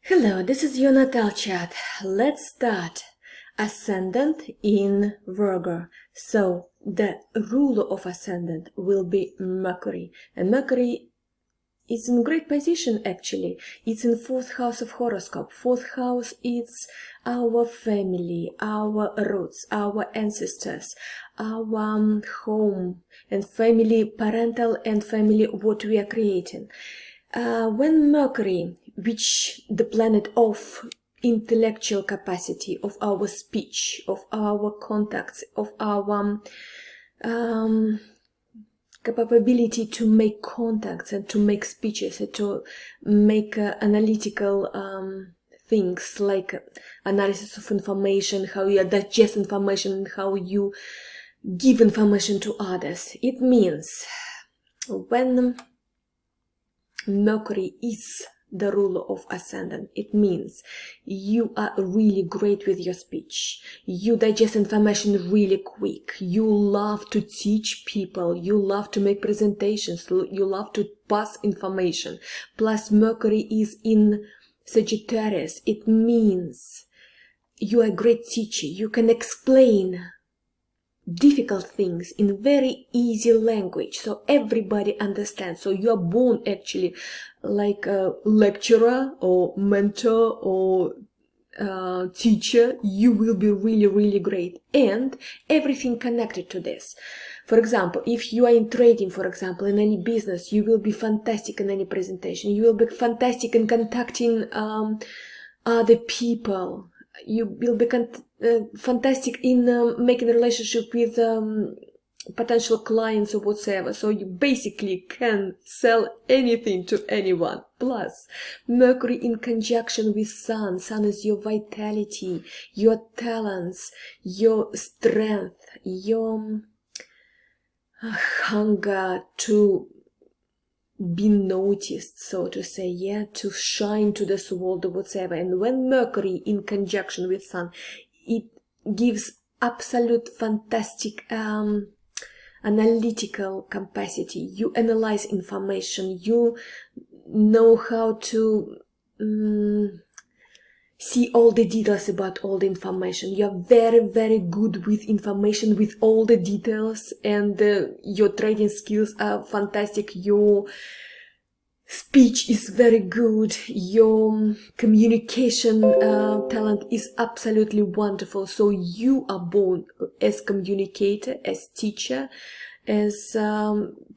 Hello, this is your Natal Chart. Let's start. Ascendant in Virgo. So the ruler of Ascendant will be Mercury. And Mercury is in great position actually. It's in 4th house of horoscope. 4th house is our family, our roots, our ancestors, our home and family, parental and family, what we are creating. When Mercury, which the planet of intellectual capacity, of our speech, of our contacts, of our capability to make contacts and to make speeches and to make analytical things like analysis of information, how you digest information, how you give information to others. It means when Mercury is the ruler of Ascendant, it means you are really great with your speech. You digest information really quick. You love to teach people. You love to make presentations. You love to pass information. Plus Mercury is in Sagittarius. It means you are a great teacher. You can explain difficult things in very easy language so everybody understands. So you are born actually like a lecturer or mentor or teacher. You will be really great, and everything connected to this. For example, if you are in trading, for example, in any business, you will be fantastic in any presentation. You will be fantastic in contacting other people. You will be fantastic in making a relationship with potential clients or whatsoever. So you basically can sell anything to anyone. Plus, Mercury in conjunction with Sun. Sun is your vitality, your talents, your strength, your hunger to be noticed, so to say, yeah, to shine to this world or whatsoever. And when Mercury in conjunction with Sun, it gives absolute fantastic analytical capacity. You analyze information, you know how to see all the details about all the information. You are very good with information, with all the details, and your trading skills are fantastic. Your speech is very good. Your communication talent is absolutely wonderful. So you are born as communicator, as teacher, as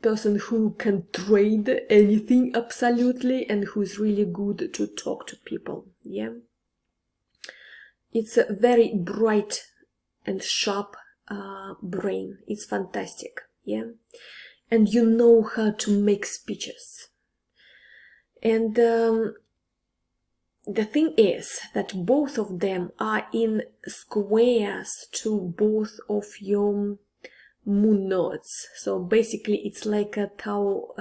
person who can trade anything absolutely, and who is really good to talk to people. Yeah. It's a very bright and sharp brain. It's fantastic, yeah? And you know how to make speeches. And the thing is that both of them are in squares to both of your moon nodes. So basically it's like a Tau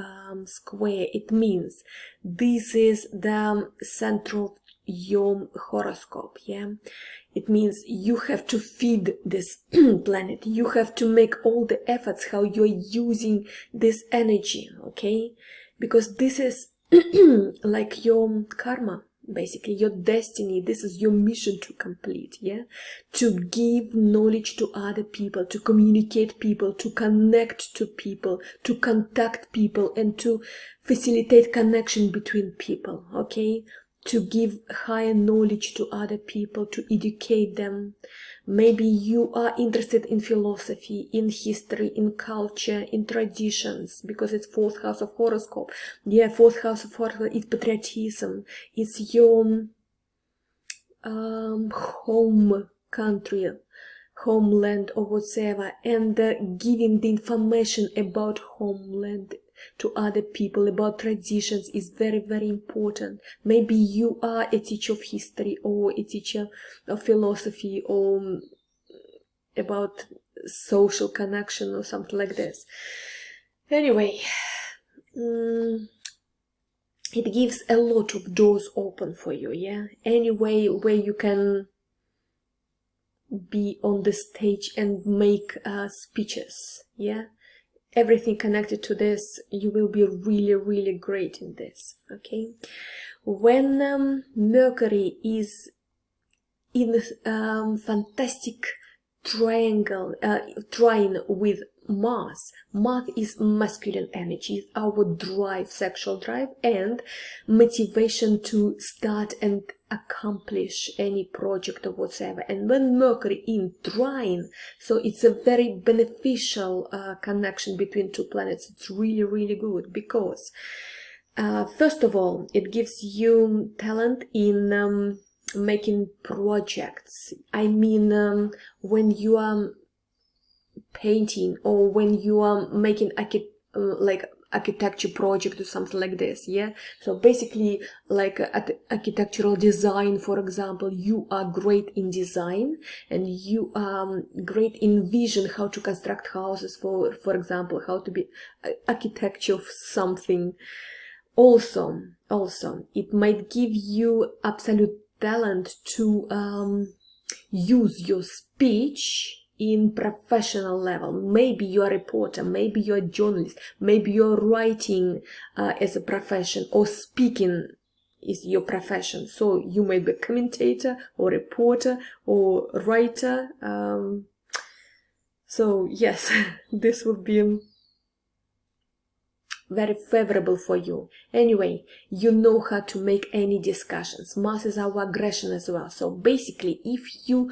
square. It means this is the central your horoscope, yeah? It means you have to feed this planet. You have to make all the efforts how you're using this energy, okay? Because this is like your karma, basically your destiny. This is your mission to complete, yeah? To give knowledge to other people, to communicate people, to connect to people, to contact people, and to facilitate connection between people, okay? To give higher knowledge to other people, to educate them. Maybe you are interested in philosophy, in history, in culture, in traditions, because it's 4th house of horoscope. Yeah, 4th house of horoscope is patriotism. It's your home country, homeland or whatsoever, and giving the information about homeland to other people, about traditions, is very important. Maybe you are a teacher of history or a teacher of philosophy or about social connection or something like this. Anyway, it gives a lot of doors open for you, yeah? Anyway, where you can be on the stage and make speeches, yeah? Everything connected to this, you will be really great in this, okay? When Mercury is in fantastic trine with Mars. Mars is masculine energy, it's our drive, sexual drive, and motivation to start and accomplish any project or whatever. And when Mercury in trine, so it's a very beneficial connection between two planets. It's really, really good because first of all, it gives you talent in making projects. I mean, when you are painting or when you are making like architecture project or something like this, yeah. So basically, like architectural design, for example, you are great in design and you are great in vision, how to construct houses, for example, how to be architecture of something. Also, it might give you absolute talent to use your speech in professional level. Maybe you're a reporter, maybe you're a journalist, maybe you're writing as a profession, or speaking is your profession. So you may be a commentator or reporter or writer. So yes, this would be very favorable for you. Anyway, you know how to make any discussions. Mars is our aggression as well. So basically, if you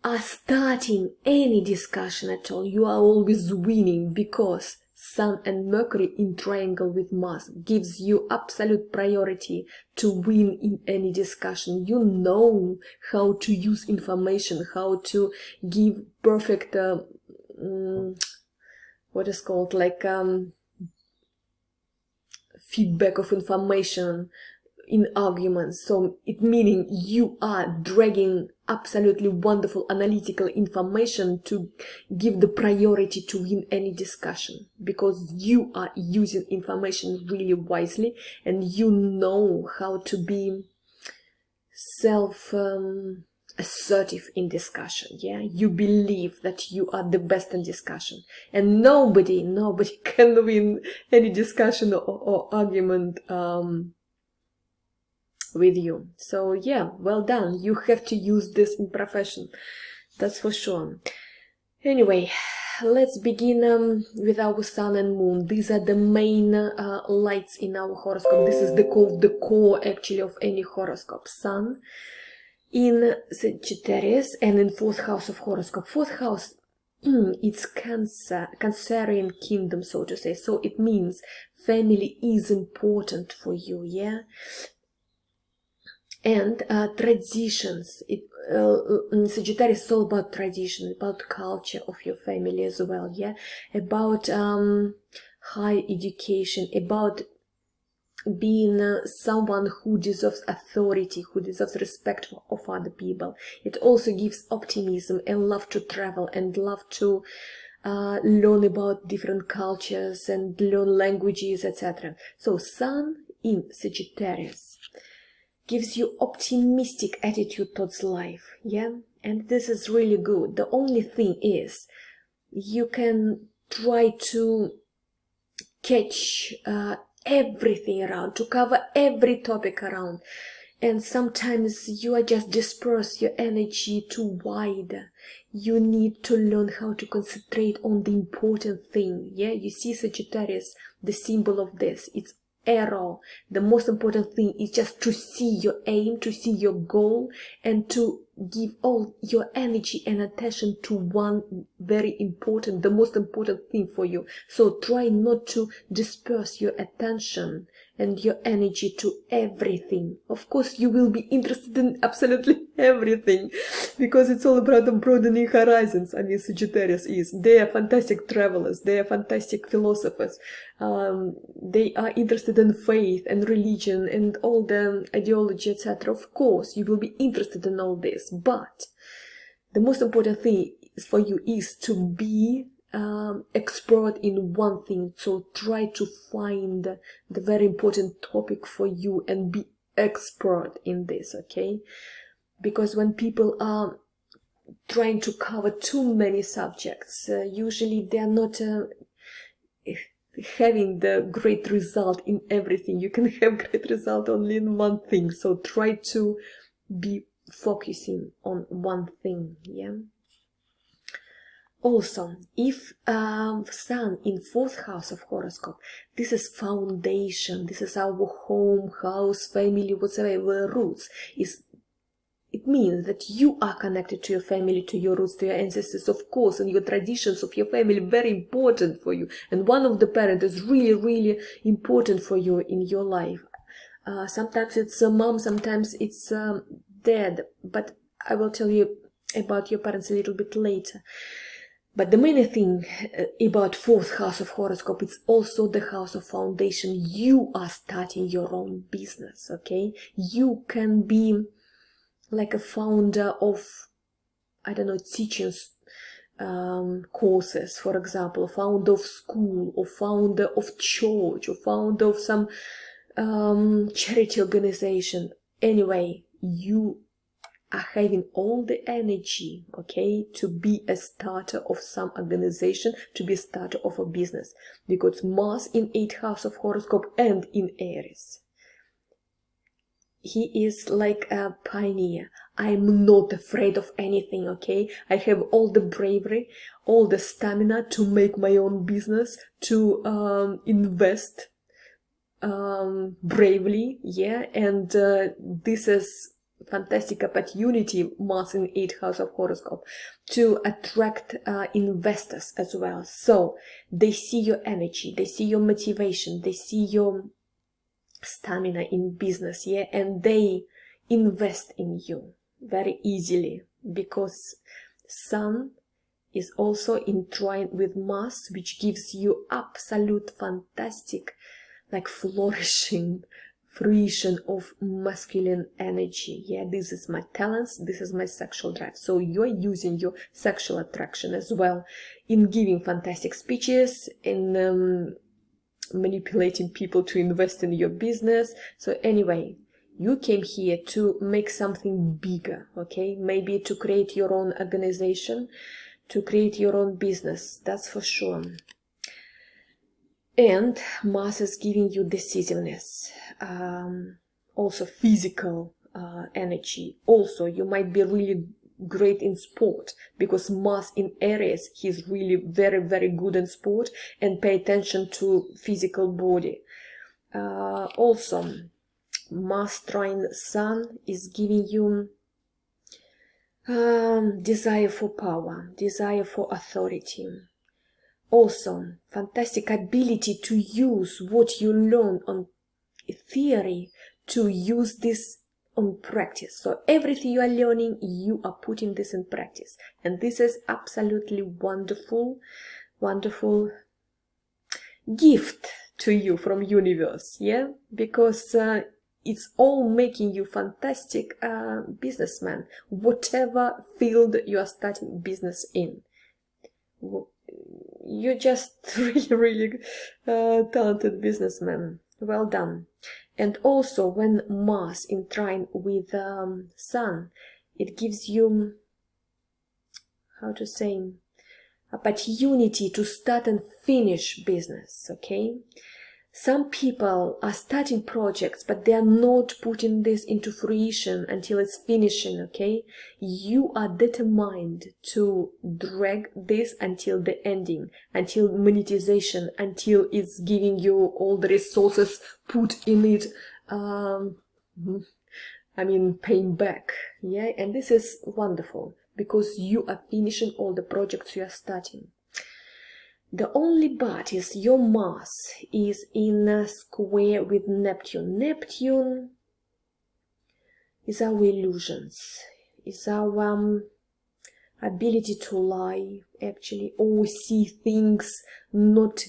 are starting any discussion at all, you are always winning, because Sun and Mercury in triangle with Mars gives you absolute priority to win in any discussion. You know how to use information, how to give perfect what is called, like feedback of information in arguments. So it meaning you are dragging absolutely wonderful analytical information to give the priority to win any discussion, because you are using information really wisely and you know how to be assertive in discussion. Yeah, you believe that you are the best in discussion, and nobody can win any discussion or argument with you. So yeah, well done. You have to use this in profession, that's for sure. Anyway, let's begin with our Sun and Moon. These are the main lights in our horoscope. This is the core actually of any horoscope. Sun in Sagittarius and in 4th house of horoscope. 4th house, it's Cancerian kingdom, so to say. So it means family is important for you, yeah. And traditions. Sagittarius is all about tradition, about culture of your family as well, yeah. About high education, about being someone who deserves authority, who deserves respect of other people. It also gives optimism and love to travel and love to learn about different cultures and learn languages, etc. So Sun in Sagittarius gives you optimistic attitude towards life, yeah, and this is really good. The only thing is, you can try to catch everything around, to cover every topic around, and sometimes you are just disperse your energy too wide. You need to learn how to concentrate on the important thing, yeah. You see Sagittarius, the symbol of this, it's arrow. The most important thing is just to see your aim, to see your goal, and to give all your energy and attention to one very important, the most important thing for you. So try not to disperse your attention and your energy to everything. Of course, you will be interested in absolutely everything, because it's all about the broadening horizons. I mean, Sagittarius is. They are fantastic travelers. They are fantastic philosophers. They are interested in faith and religion and all the ideology, etc. Of course, you will be interested in all this, but the most important thing for you is to be expert in one thing. So try to find the very important topic for you and be expert in this, okay? Because when people are trying to cover too many subjects, usually they are not having the great result in everything. You can have great result only in one thing. So try to be focusing on one thing. Yeah. Also, if Sun in 4th house of horoscope, this is foundation, this is our home, house, family, whatever, roots. It means that you are connected to your family, to your roots, to your ancestors, of course, and your traditions of your family, very important for you. And one of the parents is really, really important for you in your life. Sometimes it's a mom, sometimes it's dad, but I will tell you about your parents a little bit later. But the main thing about 4th house of horoscope, it's also the house of foundation. You are starting your own business, okay? You can be like a founder of, I don't know, teachers, courses, for example, founder of school, or founder of church, or founder of some charity organization. Anyway, you are having all the energy, okay, to be a starter of some organization, to be a starter of a business, because Mars in 8th house of horoscope and in Aries, he is like a pioneer. I'm not afraid of anything, okay? I have all the bravery, all the stamina to make my own business, to invest bravely, yeah, and this is fantastic opportunity, Mars in 8th house of horoscope, to attract investors as well. So they see your energy, they see your motivation, they see your stamina in business, yeah, and they invest in you very easily, because Sun is also in trine with Mars, which gives you absolute fantastic, like flourishing, fruition of masculine energy. Yeah, this is my talents, this is my sexual drive. So you're using your sexual attraction as well in giving fantastic speeches, in manipulating people to invest in your business. So anyway, you came here to make something bigger, okay? Maybe to create your own organization, to create your own business, that's for sure. And Mars is giving you decisiveness, also physical energy. Also, you might be really great in sport, because Mars in Aries, he's really very, very good in sport, and pay attention to physical body. Also, Mars trine Sun is giving you desire for power, desire for authority. Also, fantastic ability to use what you learn on theory, to use this on practice. So everything you are learning, you are putting this in practice. And this is absolutely wonderful, wonderful gift to you from universe, yeah? Because it's all making you fantastic businessman, whatever field you are starting business in. You're just really, really talented businessman. Well done. And also, when Mars in trine with Sun, it gives you, how to say, opportunity to start and finish business, okay? Some people are starting projects, but they are not putting this into fruition until it's finishing, okay? You are determined to drag this until the ending, until monetization, until it's giving you all the resources put in it, paying back, yeah? And this is wonderful, because you are finishing all the projects you are starting. The only but is your Mars is in a square with Neptune. Neptune is our illusions, is our ability to lie, actually, or see things not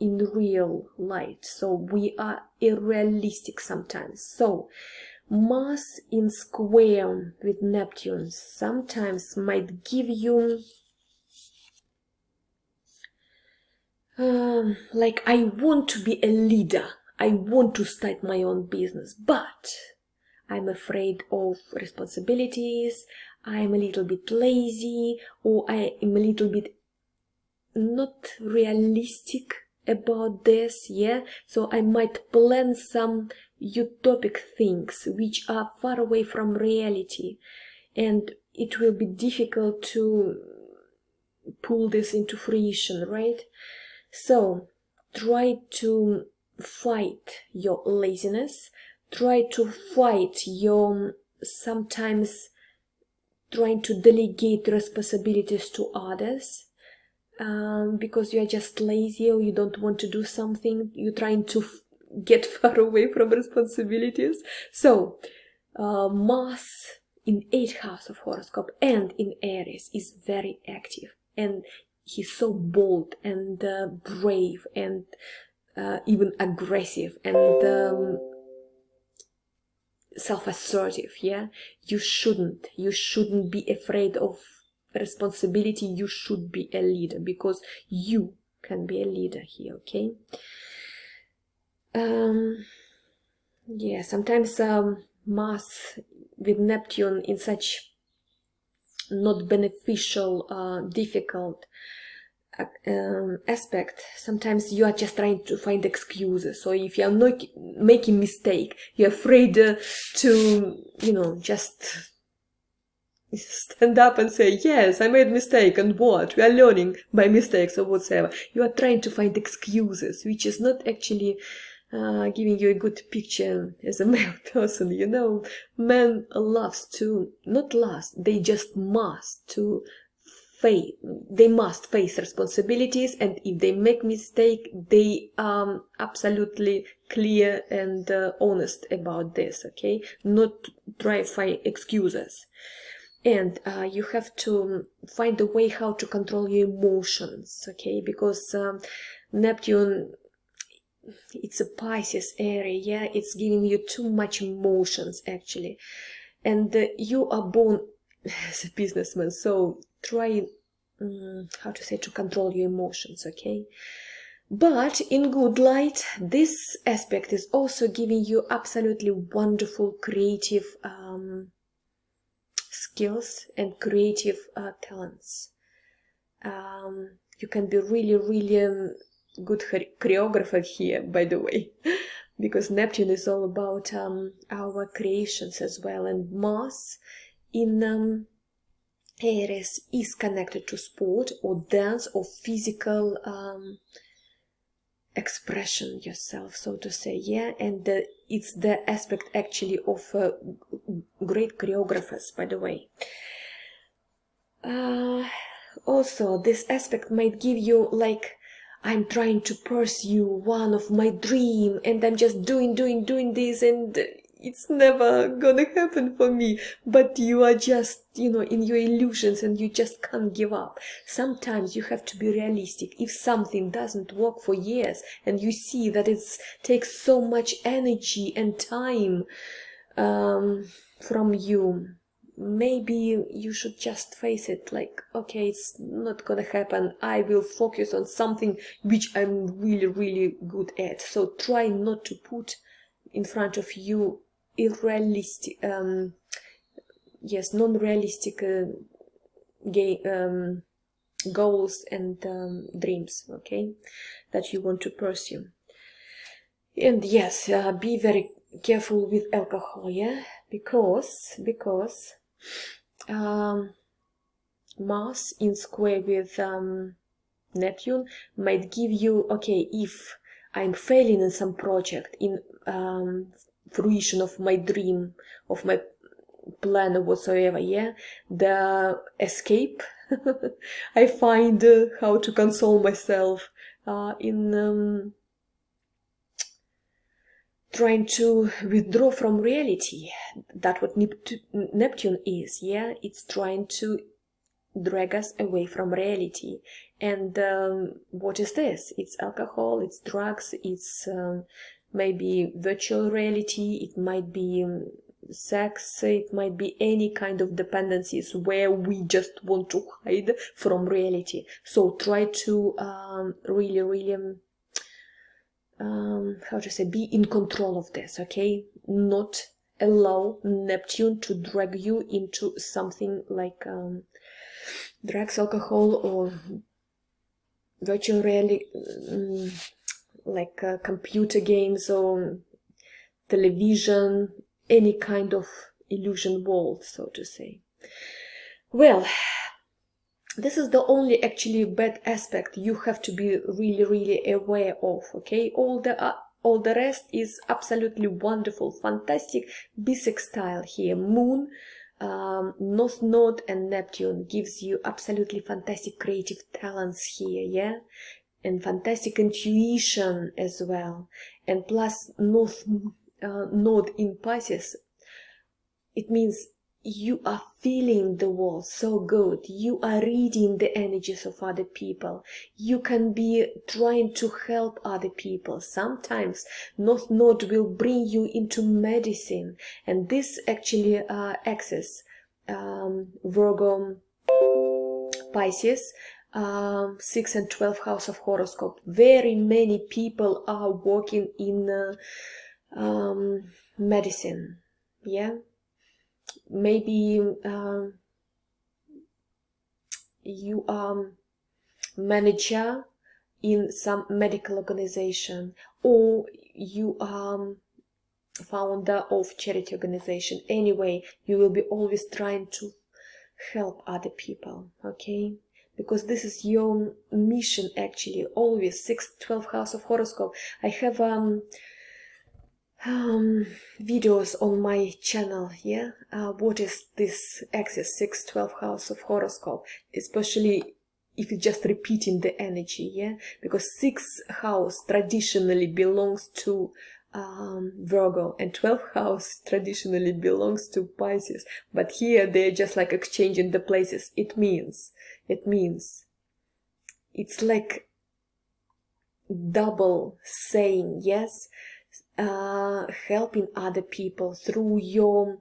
in real light. So we are unrealistic sometimes. So Mars in square with Neptune sometimes might give you like, I want to be a leader, I want to start my own business, but I'm afraid of responsibilities, I'm a little bit lazy, or I am a little bit not realistic about this, yeah? So I might plan some utopic things which are far away from reality, and it will be difficult to pull this into fruition, right? So try to fight your laziness, try to fight your sometimes trying to delegate responsibilities to others, because you are just lazy or you don't want to do something, you're trying to get far away from responsibilities. So Mars in 8th house of horoscope and in Aries is very active, and he's so bold and brave and even aggressive and self-assertive, yeah? You shouldn't be afraid of responsibility. You should be a leader, because you can be a leader here, okay? Yeah, sometimes Mars with Neptune in such not beneficial, difficult aspect, sometimes you are just trying to find excuses. So if you are not making mistake, you're afraid to, you know, just stand up and say, yes, I made mistake, and what? We are learning by mistakes or whatsoever. You are trying to find excuses, which is not actually giving you a good picture as a male person, you know. Men loves to, not lust, they just must to face, they must face responsibilities, and if they make mistake, they are absolutely clear and honest about this, okay? Not try to find excuses. And you have to find a way how to control your emotions, okay? Because Neptune, it's a Pisces area, yeah? It's giving you too much emotions, actually. And you are born as a businessman, so try, how to say, to control your emotions, okay? But in good light, this aspect is also giving you absolutely wonderful creative skills and creative talents. You can be really good choreographer here, by the way, because Neptune is all about our creations as well, and Mars in Aries is connected to sport or dance or physical expression yourself, so to say, yeah? And it's the aspect actually of great choreographers, by the way. Also, this aspect might give you like, I'm trying to pursue one of my dream, and I'm just doing this, and it's never gonna happen for me. But you are just, you know, in your illusions, and you just can't give up. Sometimes you have to be realistic. If something doesn't work for years, and you see that it takes so much energy and time from you, maybe you should just face it, like, okay, it's not gonna happen. I will focus on something which I'm really good at. So try not to put in front of you unrealistic, non-realistic goals and dreams, okay, that you want to pursue. And yes, be very careful with alcohol, yeah, because Mars in square with Neptune might give you, okay, if I'm failing in some project, in fruition of my dream, of my plan or whatsoever, yeah, the escape, I find how to console myself in trying to withdraw from reality. That's what Neptune is, yeah? It's trying to drag us away from reality. And what is this? It's alcohol, it's drugs, it's maybe virtual reality, it might be sex, it might be any kind of dependencies where we just want to hide from reality. So try to really how to say, be in control of this, okay? Not allow Neptune to drag you into something like drugs, alcohol, or virtual reality, like computer games or television, any kind of illusion world, so to say. Well, this is the only actually bad aspect you have to be really aware of, okay? All the rest is absolutely wonderful, fantastic bisextile here. Moon, North Node and Neptune gives you absolutely fantastic creative talents here, yeah? And fantastic intuition as well. And plus North Node in Pisces, it means you are feeling the world so good. You are reading the energies of other people. You can be trying to help other people. Sometimes North Node will bring you into medicine. And this actually axis, Virgo, Pisces, 6 and 12 house of horoscope. Very many people are working in medicine. Yeah. Maybe you are manager in some medical organization, or you are founder of charity organization. Anyway, you will be always trying to help other people, okay? Because this is your mission actually, always. 6, 12 house of horoscope. I have videos on my channel, yeah? What is this axis, 6, 12 house of horoscope, especially if it's just repeating the energy, yeah? Because 6th house traditionally belongs to Virgo, and 12th house traditionally belongs to Pisces, but here they're just like exchanging the places. It means it's like double saying, yes? Helping other people through your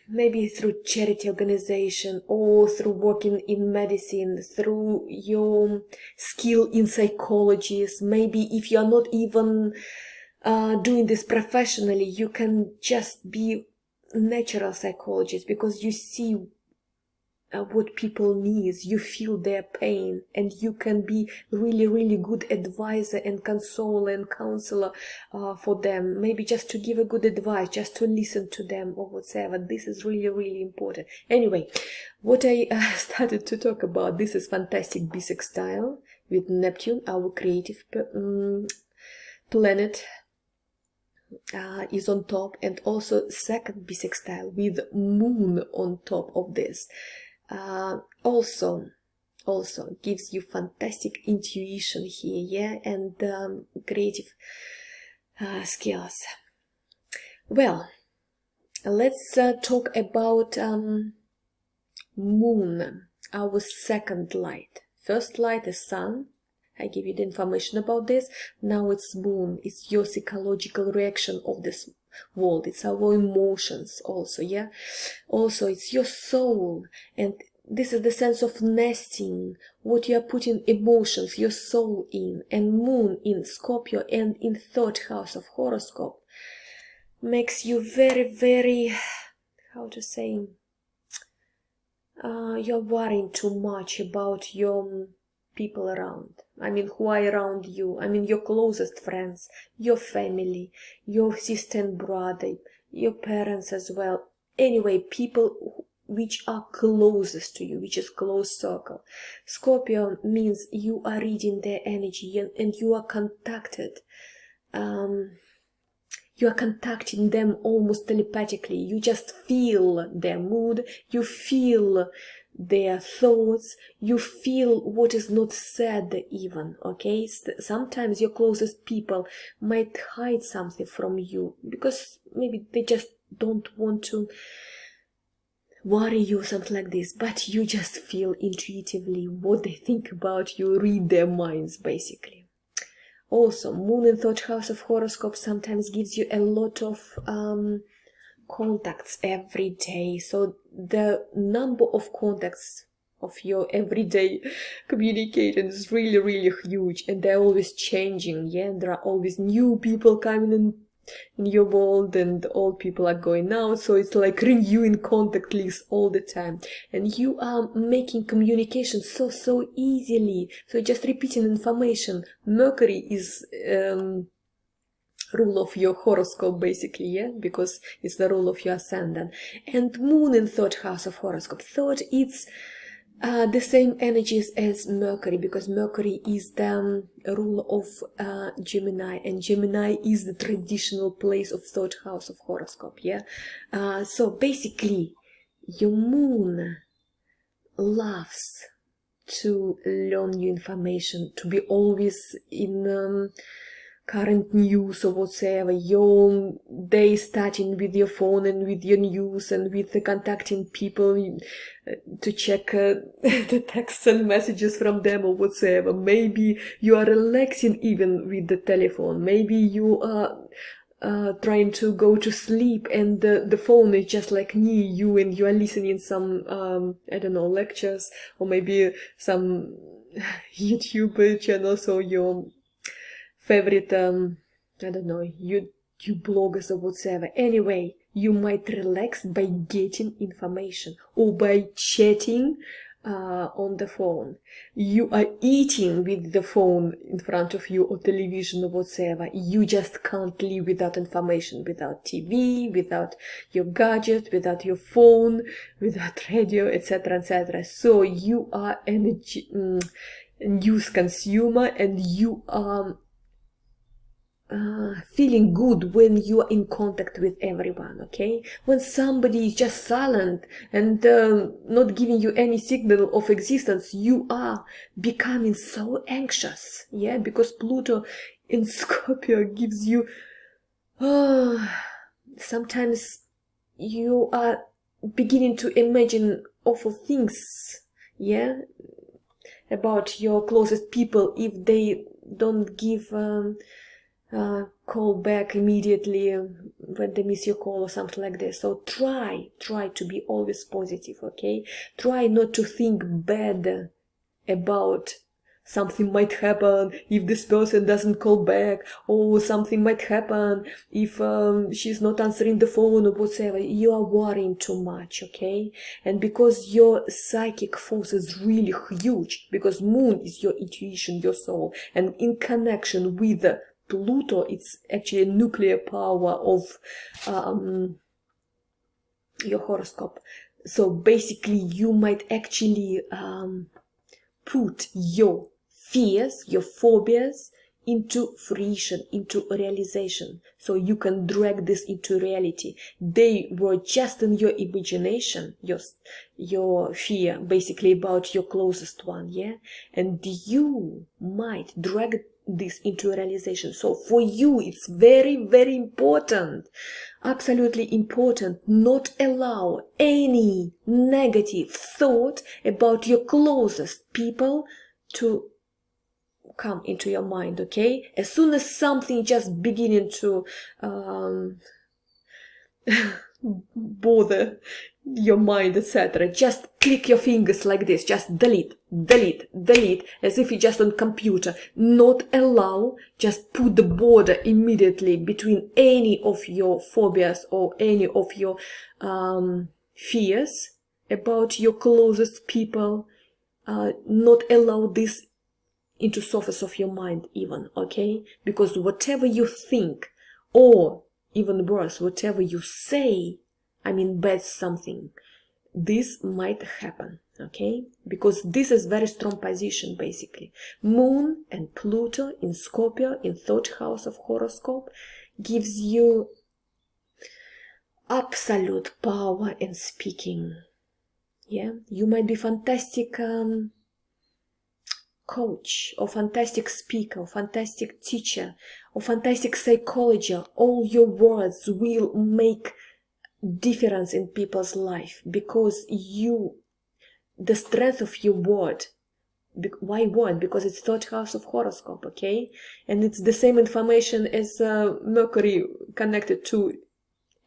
maybe through charity organization, or through working in medicine, through your skill in psychologies. Maybe if you're not even doing this professionally, you can just be natural psychologist, because you see what people need, you feel their pain, and you can be really good advisor and consoler and counselor for them. Maybe just to give a good advice, just to listen to them or whatever. This is really important. Anyway, what I started to talk about, this is fantastic bisextile with Neptune, our creative planet, is on top, and also second bisextile with Moon on top of this. Also gives you fantastic intuition here, yeah, and creative skills. Well, let's talk about Moon, our second light. First light is Sun. I give you the information about this. Now it's Moon. It's your psychological reaction of this world. It's our emotions also, yeah? Also, it's your soul. And this is the sense of nesting, what you are putting emotions, your soul in. And Moon in Scorpio and in 3rd house of horoscope makes you very, how to say, you're worrying too much about your people around. I mean, who are around you. I mean, your closest friends, your family, your sister and brother, your parents as well. Anyway, people which are closest to you, which is close circle. Scorpio means you are reading their energy, and you are contacted. You are contacting them almost telepathically. You just feel their mood, you feel their thoughts, you feel what is not said even, okay? Sometimes your closest people might hide something from you, because maybe they just don't want to worry you, something like this, but you just feel intuitively what they think about you, read their minds basically. Also, Moon in 3rd house of horoscope sometimes gives you a lot of contacts every day. So the number of contacts of your everyday communication is really huge, and they're always changing, yeah? There are always new people coming in your world, and all people are going out, so it's like renewing contact list all the time, and you are making communication so easily, so just repeating information. Mercury is rule of your horoscope, basically, yeah, because it's the rule of your ascendant. And moon in third house of horoscope. Third, it's the same energies as Mercury, because Mercury is the rule of Gemini, and Gemini is the traditional place of third house of horoscope, yeah. So basically, your moon loves to learn new information, to be always in current news or whatsoever. Your day starting with your phone and with your news and with the contacting people to check the texts and messages from them or whatsoever. Maybe you are relaxing even with the telephone. Maybe you are trying to go to sleep and the phone is just like near you and you are listening some I don't know, lectures or maybe some YouTube channels or your favorite I don't know, YouTube bloggers or whatsoever. Anyway, you might relax by getting information or by chatting on the phone. You are eating with the phone in front of you or television or whatsoever. You just can't live without information, without TV, without your gadget, without your phone, without radio, etc., etc. So you are a news consumer, and you are feeling good when you are in contact with everyone, okay? When somebody is just silent and not giving you any signal of existence, you are becoming so anxious, yeah? Because Pluto in Scorpio gives you sometimes you are beginning to imagine awful things, yeah, about your closest people if they don't give call back immediately when they miss your call or something like this. So try to be always positive, okay? Try not to think bad about something might happen if this person doesn't call back, or something might happen if she's not answering the phone or whatever. You are worrying too much, okay? And because your psychic force is really huge, because moon is your intuition, your soul, and in connection with Pluto, it's actually a nuclear power of your horoscope. So basically, you might actually put your fears, your phobias into fruition, into realization. So you can drag this into reality. They were just in your imagination, your fear, basically about your closest one, yeah? And you might drag this into realization. So for you, it's very important, absolutely important, not allow any negative thought about your closest people to come into your mind, okay? As soon as something just beginning to bother your mind, etc., just click your fingers like this, just delete, as if it's just on computer. Not allow, just put the border immediately between any of your phobias or any of your fears about your closest people. Not allow this into surface of your mind even, okay? Because whatever you think, or even worse, whatever you say, I mean bad something, this might happen, okay? Because this is very strong position, basically. Moon and Pluto in Scorpio, in third house of horoscope, gives you absolute power in speaking, yeah? You might be fantastic coach, or fantastic speaker, or fantastic teacher, or fantastic psychologist. All your words will make difference in people's life, because the strength of your word. Why word? Because it's third house of horoscope, okay? And it's the same information as Mercury connected to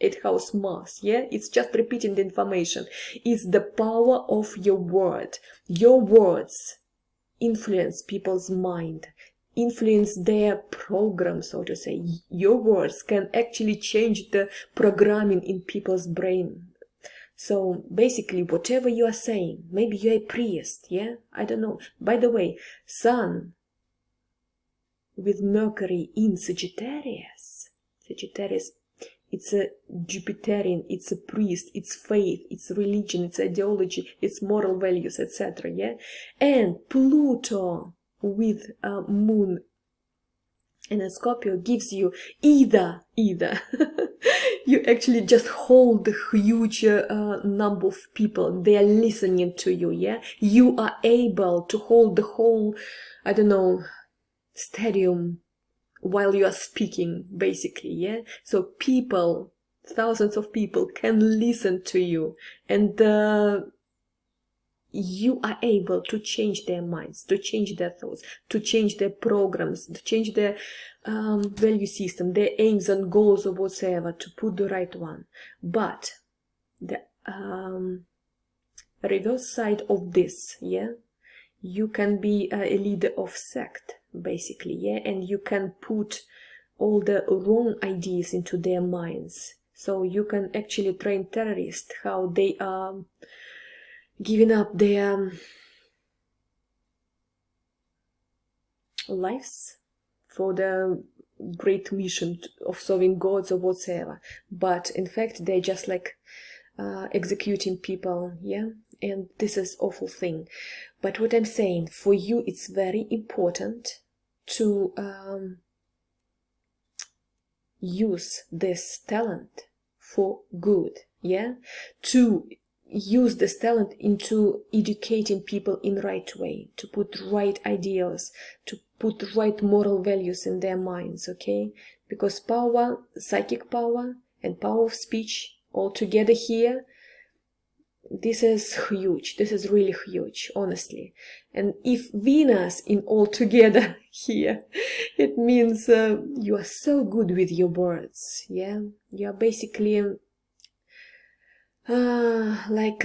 8th house Mars, yeah? It's just repeating the information. It's the power of your word. Your words influence people's mind. influence their program, so to say. Your words can actually change the programming in people's brain. So basically, whatever you are saying, maybe you're a priest, yeah? I don't know. By the way, Sun with Mercury in Sagittarius, it's a Jupiterian, it's a priest, it's faith, it's religion, it's ideology, it's moral values, etc., yeah? And Pluto with Moon and a Scorpio gives you either you actually just hold a huge number of people, they are listening to you, yeah? You are able to hold the whole, I don't know, stadium while you are speaking, basically, yeah? So people, thousands of people can listen to you, and you are able to change their minds, to change their thoughts, to change their programs, to change their value system, their aims and goals or whatsoever, to put the right one. But the reverse side of this, yeah, you can be a leader of sect, basically, yeah, and you can put all the wrong ideas into their minds. So you can actually train terrorists how they are giving up their lives for the great mission of serving gods or whatsoever, but in fact they're just like executing people, yeah? And this is awful thing. But what I'm saying, for you it's very important to use this talent for good, yeah? To use this talent into educating people in right way, to put right ideals, to put right moral values in their minds, okay? Because power, psychic power and power of speech all together here, this is huge. This is really huge, honestly. And if Venus in all together here, it means you are so good with your words, yeah? You are basically like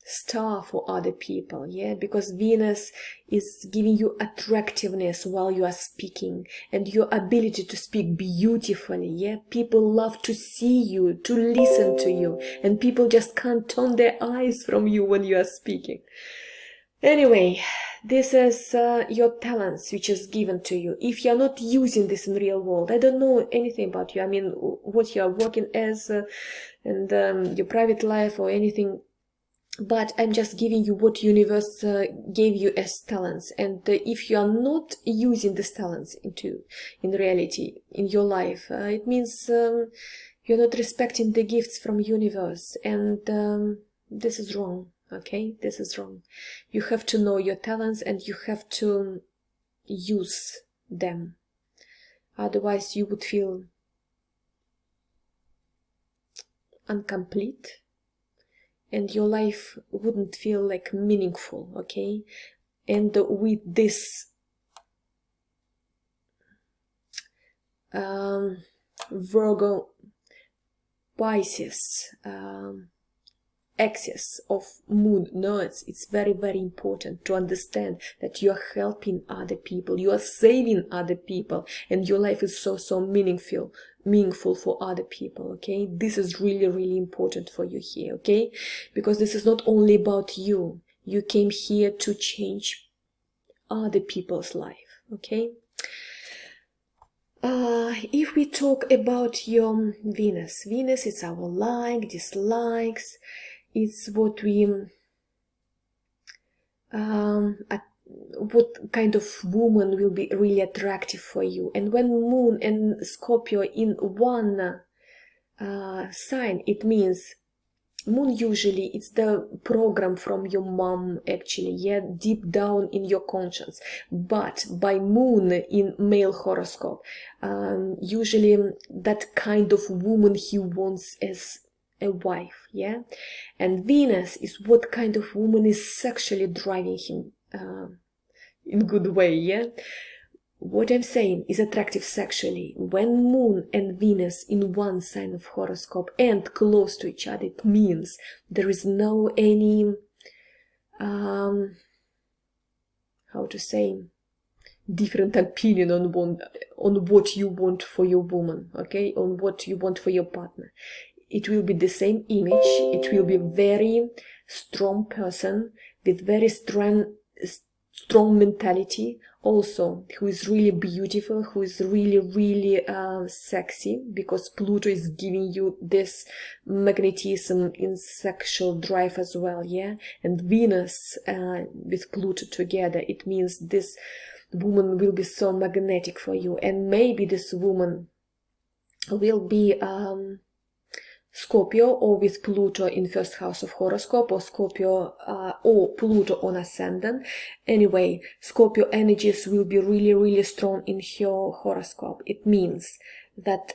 star for other people, yeah? Because Venus is giving you attractiveness while you are speaking, and your ability to speak beautifully, yeah? People love to see you, to listen to you, and people just can't turn their eyes from you when you are speaking. Anyway, this is your talents which is given to you. If you're not using this in real world, I don't know anything about you, I mean what you are working as and your private life or anything, but I'm just giving you what universe gave you as talents. And if you are not using these talents in reality in your life, it means you're not respecting the gifts from universe, and this is wrong, okay? This is wrong. You have to know your talents and you have to use them, otherwise you would feel incomplete and your life wouldn't feel like meaningful, okay? And with this Virgo Pisces axis of moon nodes, it's very, very important to understand that you are helping other people, you are saving other people, and your life is so meaningful for other people, okay? This is really, really important for you here, okay? Because this is not only about you. You came here to change other people's life, okay? If we talk about your Venus is our like, dislikes, it's what we what kind of woman will be really attractive for you. And when Moon and Scorpio in one sign, it means Moon usually it's the program from your mom, actually, yeah, deep down in your conscience. But by Moon in male horoscope, usually that kind of woman he wants as a wife, yeah? And Venus is what kind of woman is sexually driving him in good way, yeah? What I'm saying is attractive sexually. When Moon and Venus in one sign of horoscope and close to each other, it means there is no any, how to say, different opinion on what you want for your woman, okay, on what you want for your partner. It will be the same image. It will be a very strong person with very strong mentality, also who is really beautiful, who is really sexy, because Pluto is giving you this magnetism in sexual drive as well, yeah. And Venus with Pluto together, it means this woman will be so magnetic for you. And maybe this woman will be Scorpio, or with Pluto in first house of horoscope, or Scorpio or Pluto on Ascendant. Anyway, Scorpio energies will be really strong in her horoscope. It means that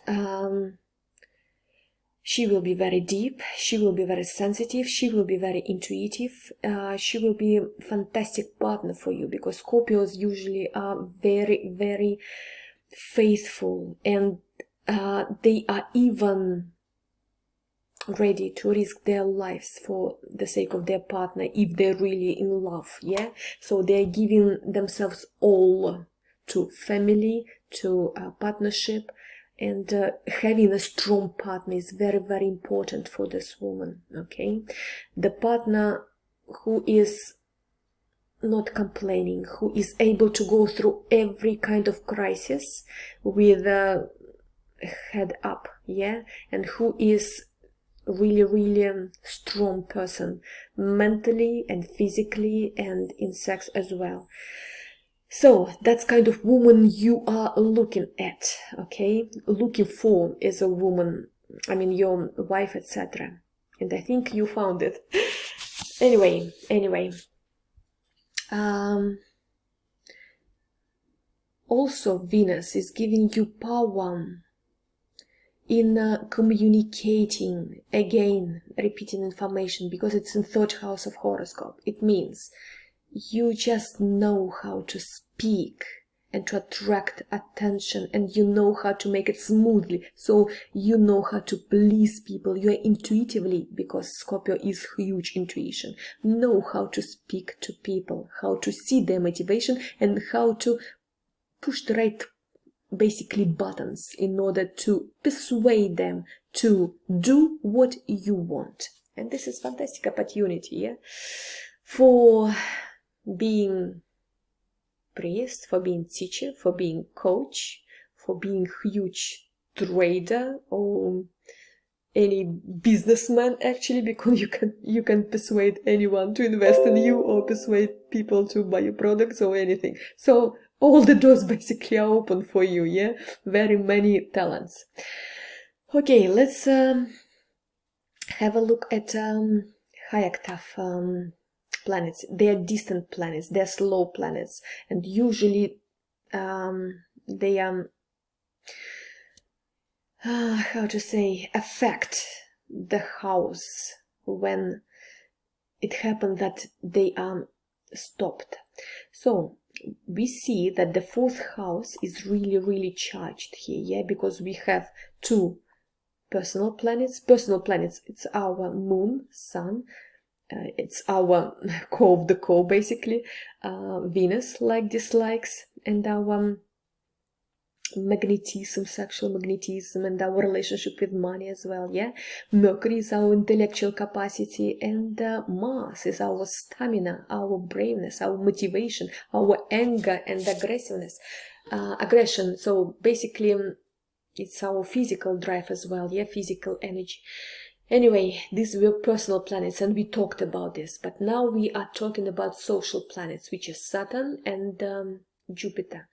she will be very deep, she will be very sensitive, she will be very intuitive, she will be a fantastic partner for you, because Scorpios usually are very faithful, and they are even ready to risk their lives for the sake of their partner if they're really in love, yeah. So they're giving themselves all to family, to partnership, and having a strong partner is very important for this woman, okay. The partner who is not complaining, who is able to go through every kind of crisis with head up, yeah, and who is really strong person, mentally and physically and in sex as well. So that's kind of woman you are looking at, okay, looking for as a woman, I mean your wife, etc. And I think you found it. Anyway, also Venus is giving you power in communicating, again repeating information, because it's in third house of horoscope. It means you just know how to speak and to attract attention, and you know how to make it smoothly, so you know how to please people. You are intuitively, because Scorpio is huge intuition, know how to speak to people, how to see their motivation, and how to push the right basically buttons in order to persuade them to do what you want. And this is fantastic opportunity, yeah, for being priest, for being teacher, for being coach, for being huge trader, or any businessman actually, because you can persuade anyone to invest in you, or persuade people to buy your products or anything. So all the doors basically are open for you, yeah? Very many talents. Okay, let's have a look at high octave planets. They are distant planets, they're slow planets, and usually they are, how to say, affect the house when it happens that they are stopped. So we see that the fourth house is really charged here, yeah, because we have two personal planets. It's our moon, sun, it's our core of the core, basically, Venus, like dislikes, and our magnetism, sexual magnetism, and our relationship with money as well, yeah. Mercury is our intellectual capacity, and Mars is our stamina, our braveness, our motivation, our anger and aggression. So basically it's our physical drive as well, yeah, physical energy. Anyway, these were personal planets, and we talked about this, but now we are talking about social planets, which is Saturn and Jupiter.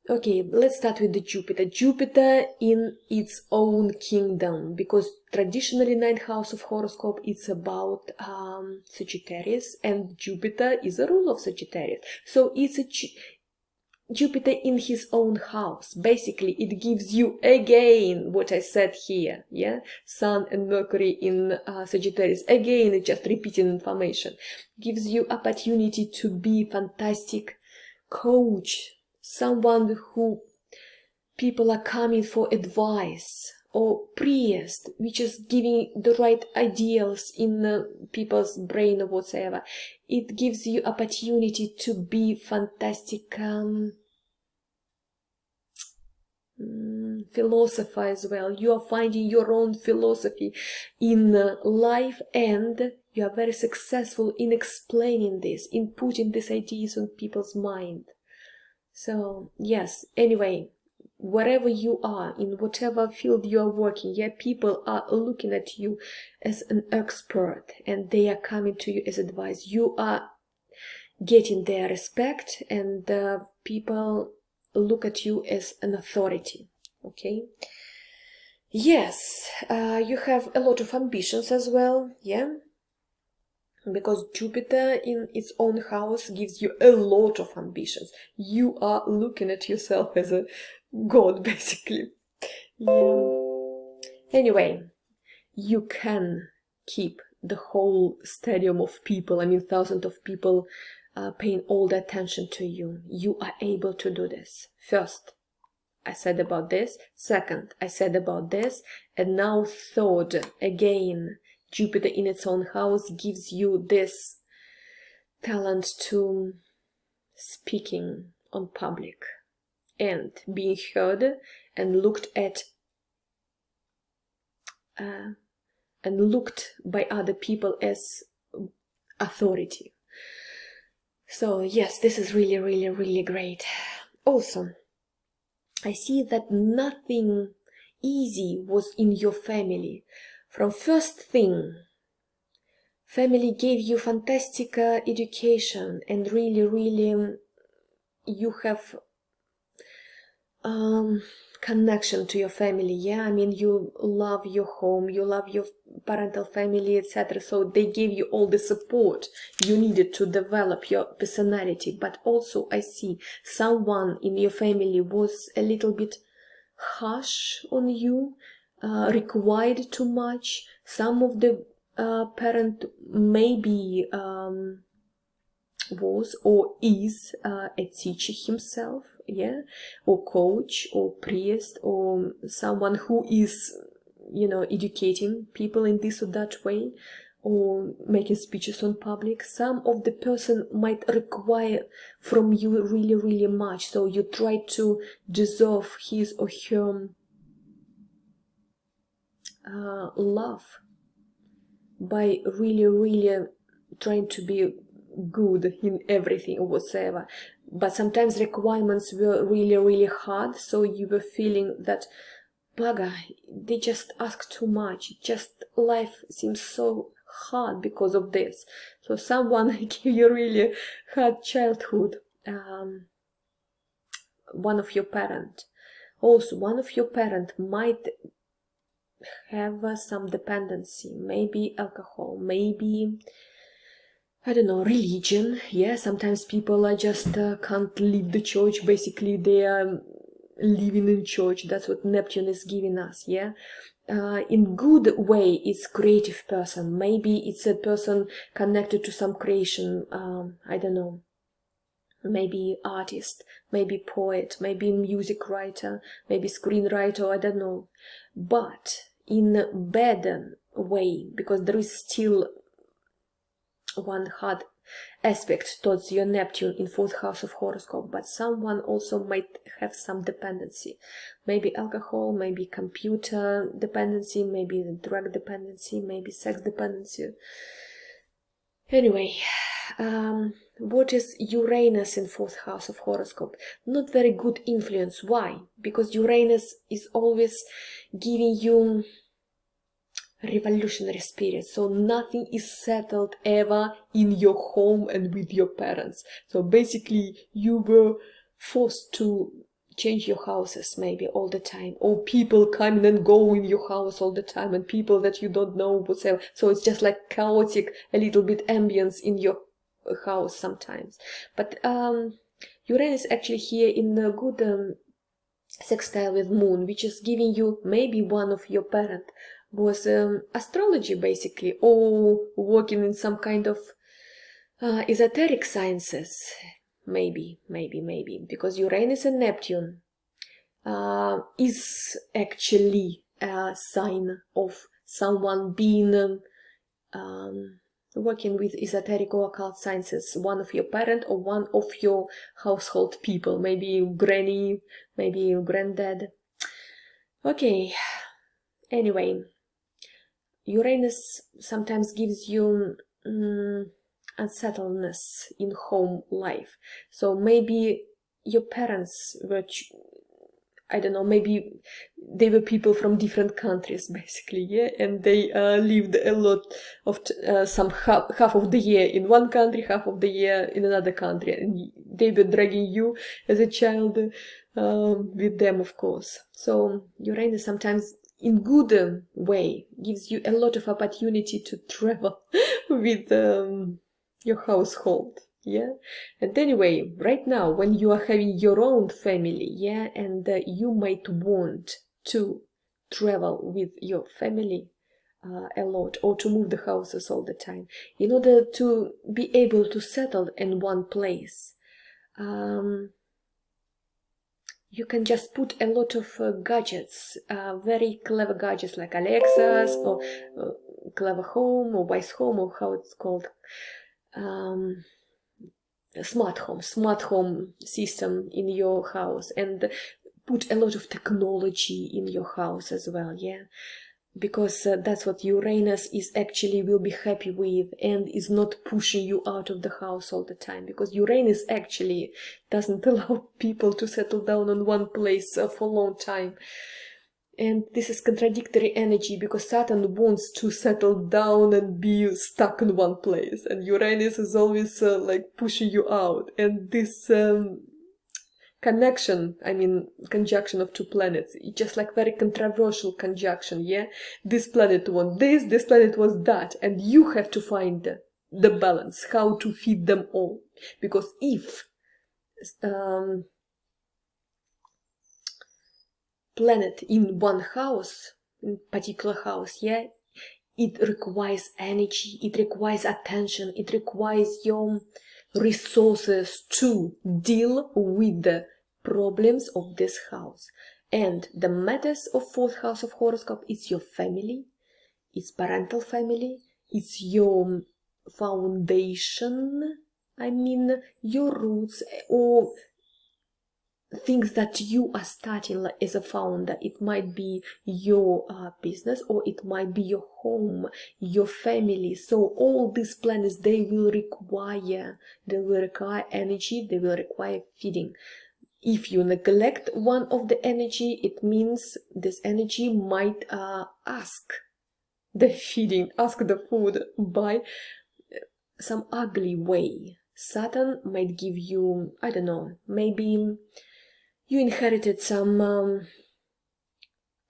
Okay, let's start with the Jupiter. Jupiter in its own kingdom, because traditionally ninth house of horoscope, it's about Sagittarius, and Jupiter is a rule of Sagittarius. So it's a Jupiter in his own house. Basically, it gives you again what I said here, yeah? Sun and Mercury in Sagittarius. Again, it's just repeating information. Gives you opportunity to be fantastic coach, someone who people are coming for advice, or priest, which is giving the right ideals in people's brain or whatever. It gives you opportunity to be fantastic philosopher as well. You are finding your own philosophy in life, and you are very successful in explaining this, in putting these ideas on people's mind. So yes, anyway, wherever you are, in whatever field you are working, yeah, people are looking at you as an expert, and they are coming to you as advice. You are getting their respect, and people look at you as an authority. Okay. Yes, you have a lot of ambitions as well, yeah, because Jupiter in its own house gives you a lot of ambitions. You are looking at yourself as a god, basically. Yeah. Anyway, you can keep the whole stadium of people, I mean thousands of people, paying all the attention to you. You are able to do this. First, I said about this. Second, I said about this. And now third, again, Jupiter in its own house gives you this talent to speaking on public and being heard and looked at and looked by other people as authority. So yes, this is really, really, really great. Also, I see that nothing easy was in your family. From first thing, family gave you fantastic education, and really, really you have connection to your family. Yeah, I mean, you love your home, you love your parental family, etc. So they gave you all the support you needed to develop your personality. But also I see someone in your family was a little bit harsh on you, required too much. Some of the parent maybe was or is a teacher himself, yeah, or coach or priest or someone who is, you know, educating people in this or that way, or making speeches on public. Some of the person might require from you really, really much, so you try to deserve his or her love by really, really trying to be good in everything or whatsoever. But sometimes requirements were really, really hard, so you were feeling that, bugger, they just ask too much, just life seems so hard because of this. So someone gave you really hard childhood, one of your parent. Also, one of your parent might have some dependency, maybe alcohol, maybe, I don't know, religion. Yeah, sometimes people are just can't leave the church. Basically, they are living in church. That's what Neptune is giving us. Yeah, in good way, it's creative person. Maybe it's a person connected to some creation. I don't know. Maybe artist, maybe poet, maybe music writer, maybe screenwriter. I don't know. But in a bad way, because there is still one hard aspect towards your Neptune in 4th house of horoscope, but someone also might have some dependency, maybe alcohol, maybe computer dependency, maybe drug dependency, maybe sex dependency. Anyway, what is Uranus in 4th house of horoscope? Not very good influence. Why? Because Uranus is always giving you revolutionary spirit, so nothing is settled ever in your home and with your parents. So basically you were forced to change your houses maybe all the time, or people coming and go in your house all the time, and people that you don't know whatsoever. So it's just like chaotic, a little bit ambience in your house sometimes. But Uranus actually here in a good sextile with Moon, which is giving you maybe one of your parent was astrology basically, or working in some kind of esoteric sciences, maybe, because Uranus and Neptune is actually a sign of someone being working with esoteric or occult sciences, one of your parent or one of your household people, maybe granny, maybe granddad, Okay, anyway, Uranus sometimes gives you unsettledness in home life. So maybe your parents were, I don't know, maybe they were people from different countries, basically, yeah, and they lived a lot of some half of the year in one country, half of the year in another country, and they were dragging you as a child with them, of course. So Uranus sometimes, in good way, gives you a lot of opportunity to travel with your household. Yeah, and anyway, right now when you are having your own family, yeah, and you might want to travel with your family a lot, or to move the houses all the time in order to be able to settle in one place. You can just put a lot of gadgets, very clever gadgets like Alexas or Clever Home or Wise Home, or how it's called. Smart home system in your house, and put a lot of technology in your house as well, yeah, because that's what Uranus is actually will be happy with, and is not pushing you out of the house all the time, because Uranus actually doesn't allow people to settle down on one place for a long time. And this is contradictory energy, because Saturn wants to settle down and be stuck in one place, and Uranus is always like pushing you out. And this conjunction of two planets, it's just like very controversial conjunction, yeah? This planet wants this planet wants that, and you have to find the balance, how to feed them all. Because if planet in one house, in particular house, yeah, it requires energy, it requires attention, it requires your resources to deal with the problems of this house. And the matters of fourth house of horoscope is your family, it's parental family, it's your foundation, your roots, or things that you are starting like as a founder. It might be your business, or it might be your home, your family. So all these planets, they will require energy, they will require feeding. If you neglect one of the energy, it means this energy might ask the food by some ugly way. Saturn might give you, I don't know, maybe you inherited some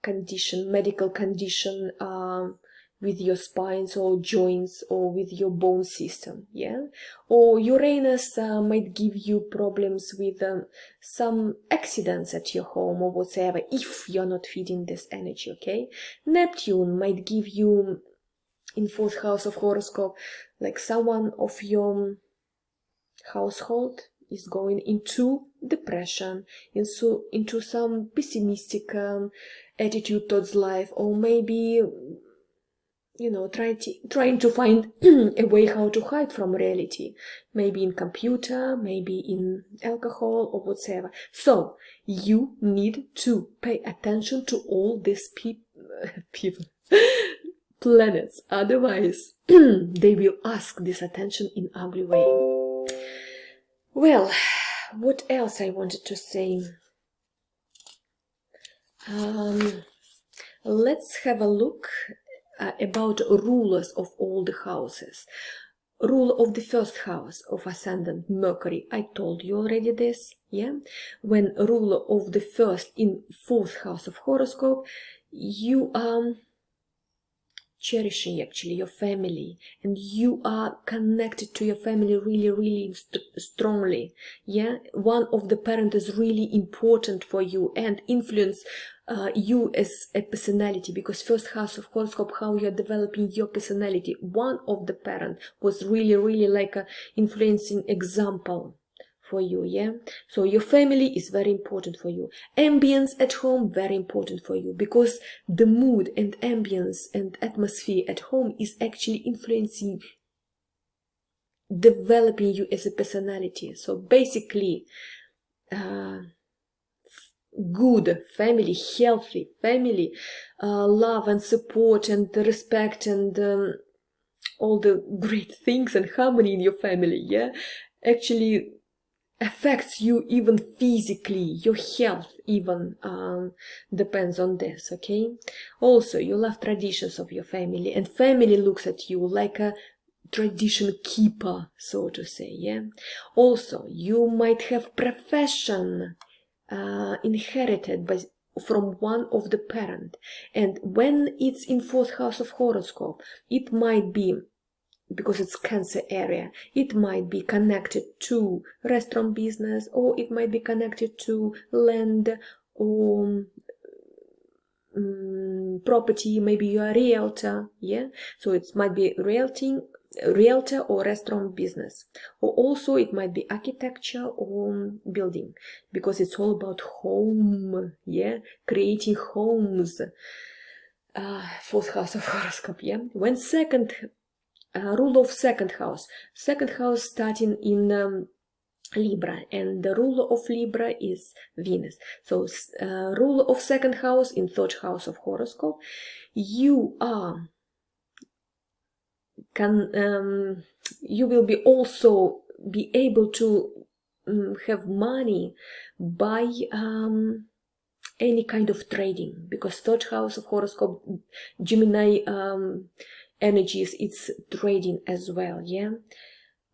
medical condition with your spines or joints, or with your bone system, yeah? Or Uranus might give you problems with some accidents at your home or whatever, if you're not feeding this energy, okay? Neptune might give you, in fourth house of horoscope, like someone of your household is going into depression, into some pessimistic attitude towards life, or maybe, trying to find a way how to hide from reality, maybe in computer, maybe in alcohol, or whatever. So you need to pay attention to all these people planets, otherwise they will ask this attention in ugly way. Well, what else I wanted to say? Let's have a look about rulers of all the houses. Ruler of the first house of Ascendant, Mercury. I told you already this, yeah? When ruler of the first in fourth house of horoscope, you are cherishing actually your family, and you are connected to your family really, really strongly, yeah? One of the parents is really important for you and influence you as a personality, because first house of horoscope, how you are developing your personality. One of the parent was really, really like a influencing example for you, yeah? So your family is very important for you. Ambience at home, very important for you, because the mood and ambience and atmosphere at home is actually influencing, developing you as a personality. So basically, good family, healthy family, love and support and respect and all the great things and harmony in your family, yeah, actually affects you even physically. Your health even depends on this, okay? Also, you love traditions of your family, and family looks at you like a tradition keeper, so to say, yeah? Also, you might have profession inherited from one of the parent, and when it's in 4th house of horoscope, it might be, because it's Cancer area, it might be connected to restaurant business, or it might be connected to land or property. Maybe you are a realtor, yeah, so it might be realtor or restaurant business, or also it might be architecture or building, because it's all about home, yeah, creating homes. 4th house of horoscope, yeah. When second rule of second house starting in Libra, and the ruler of Libra is Venus. So ruler of second house in 3rd house of horoscope, you are you will be also be able to have money by any kind of trading, because 3rd house of horoscope, Gemini energies, it's trading as well, yeah,